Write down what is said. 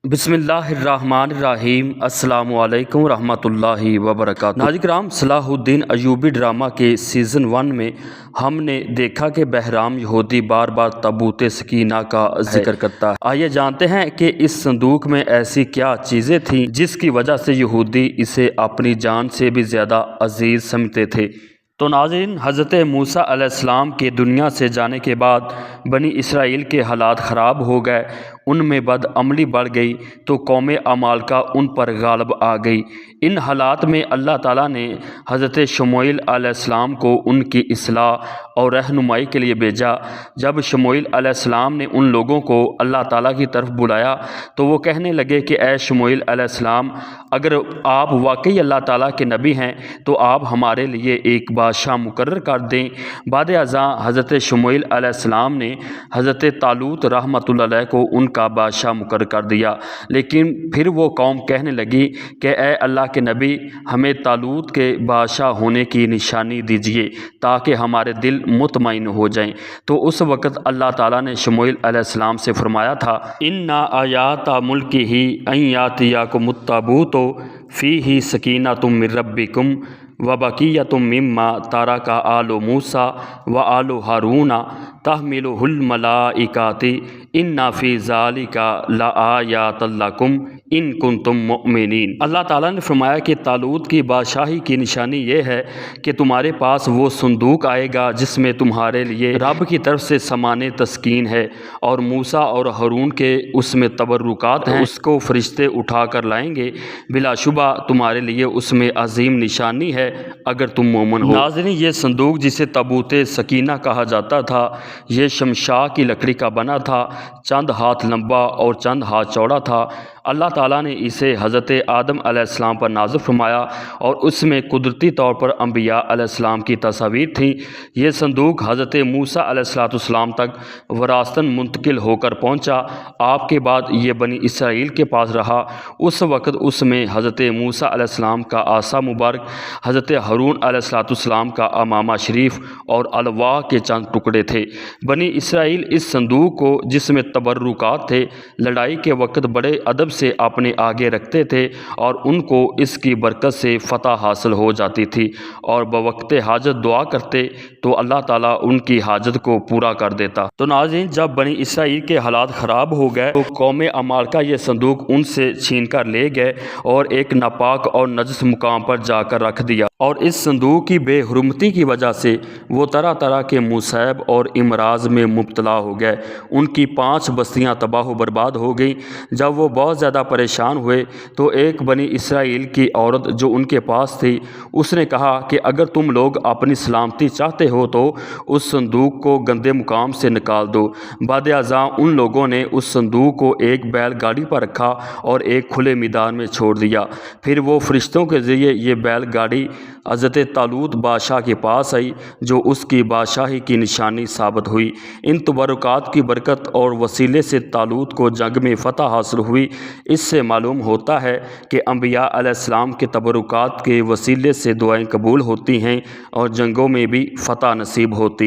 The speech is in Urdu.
بسم اللہ الرحمن الرحیم۔ السلام علیکم ورحمۃ اللہ وبرکاتہ۔ ناظرین کرام، صلاح الدین ایوبی ڈرامہ کے سیزن 1 میں ہم نے دیکھا کہ بہرام یہودی بار بار تابوت سکینہ کا ذکر کرتا ہے۔ آئیے جانتے ہیں کہ اس صندوق میں ایسی کیا چیزیں تھیں جس کی وجہ سے یہودی اسے اپنی جان سے بھی زیادہ عزیز سمجھتے تھے۔ تو ناظرین، حضرت موسیٰ علیہ السلام کے دنیا سے جانے کے بعد بنی اسرائیل کے حالات خراب ہو گئے، ان میں بد عملی بڑھ گئی تو قوم عمالقہ ان پر غالب آ گئی۔ ان حالات میں اللہ تعالیٰ نے حضرت شموئیل علیہ السلام کو ان کی اصلاح اور رہنمائی کے لیے بھیجا۔ جب شموئیل علیہ السلام نے ان لوگوں کو اللہ تعالیٰ کی طرف بلایا تو وہ کہنے لگے کہ اے شموئیل علیہ السلام، اگر آپ واقعی اللہ تعالیٰ کے نبی ہیں تو آپ ہمارے لیے ایک بادشاہ مقرر کر دیں۔ بعد ازاں حضرت شموئیل علیہ السلام نے حضرت طالوت رحمۃ اللہ علیہ کو ان کا بادشاہ مقرر کر دیا، لیکن پھر وہ قوم کہنے لگی کہ اے اللہ کے نبی، ہمیں طالوت کے بادشاہ ہونے کی نشانی دیجیے تاکہ ہمارے دل مطمئن ہو جائیں۔ تو اس وقت اللہ تعالیٰ نے شموئیل علیہ السلام سے فرمایا تھا، اِنَّ آیَاتَ مُلْکِهِ أَن یَأْتِیَکُمُ التَّابُوتُ فِیہِ سَکِینَةٌ مِّن رَبِّکُمْ وَبَقِیَّةٌ مِّمَّا تَرَکَ آلُ مُوسیٰ وَآلُ ہارون تَحْمِلُهُ الْمَلَائِکَةُ اِنَّ فِی ذَلِکَ لَآیَاتٍ لَکُمْ اِن کُنتُم مُؤْمِنِین۔ اللہ تعالیٰ نے فرمایا کہ طالوت کی بادشاہی کی نشانی یہ ہے کہ تمہارے پاس وہ صندوق آئے گا جس میں تمہارے لیے رب کی طرف سے سامان تسکین ہے، اور موسیٰ اور ہارون کے اس میں تبرکات ہیں، اس کو فرشتے اٹھا کر لائیں گے۔ بلا شبہ تمہارے لیے اس میں عظیم نشانی ہے اگر تم مومن ہو۔ ناظرین، یہ صندوق جسے تابوت سکینہ کہا جاتا تھا، یہ شمشاہ کی لکڑی کا بنا تھا، چند ہاتھ لمبا اور چند ہاتھ چوڑا تھا۔ اللہ تعالیٰ نے اسے حضرت آدم علیہ السلام پر نازل فرمایا اور اس میں قدرتی طور پر انبیاء علیہ السلام کی تصاویر تھیں۔ یہ صندوق حضرت موسیٰ علیہ السلام تک وراثتاً منتقل ہو کر پہنچا۔ آپ کے بعد یہ بنی اسرائیل کے پاس رہا۔ اس وقت اس میں حضرت موسیٰ علیہ السلام کا عصا مبارک، حضرت ہارون علیہ السلام کا امامہ شریف اور الواح کے چند ٹکڑے تھے۔ بنی اسرائیل اس صندوق کو، جس میں تبرکات تھے، لڑائی کے وقت بڑے ادب سے اپنے آگے رکھتے تھے اور ان کو اس کی برکت سے فتح حاصل ہو جاتی تھی، اور بوقت حاجت دعا کرتے تو اللہ تعالیٰ ان کی حاجت کو پورا کر دیتا۔ تو ناظرین، جب بنی اسرائیل کے حالات خراب ہو گئے تو قوم عمالقہ یہ صندوق ان سے چھین کر لے گئے اور ایک ناپاک اور نجس مقام پر جا کر رکھ دیا، اور اس صندوق کی بے حرمتی کی وجہ سے وہ طرح طرح کے مصائب اور امراض میں مبتلا ہو گئے۔ ان کی 5 بستیاں تباہ و برباد ہو گئیں۔ جب وہ بہت زیادہ پریشان ہوئے تو ایک بنی اسرائیل کی عورت جو ان کے پاس تھی، اس نے کہا کہ اگر تم لوگ اپنی سلامتی چاہتے ہو تو اس صندوق کو گندے مقام سے نکال دو۔ بعد ازاں ان لوگوں نے اس صندوق کو ایک بیل گاڑی پر رکھا اور ایک کھلے میدان میں چھوڑ دیا۔ پھر وہ فرشتوں کے ذریعے یہ بیل گاڑی حضرت طالوت بادشاہ کے پاس آئی، جو اس کی بادشاہی کی نشانی ثابت ہوئی۔ ان تبرکات کی برکت اور وسیلے سے طالوت کو جنگ میں فتح حاصل ہوئی۔ اس سے معلوم ہوتا ہے کہ انبیاء علیہ السلام کے تبرکات کے وسیلے سے دعائیں قبول ہوتی ہیں اور جنگوں میں بھی فتح نصیب ہوتی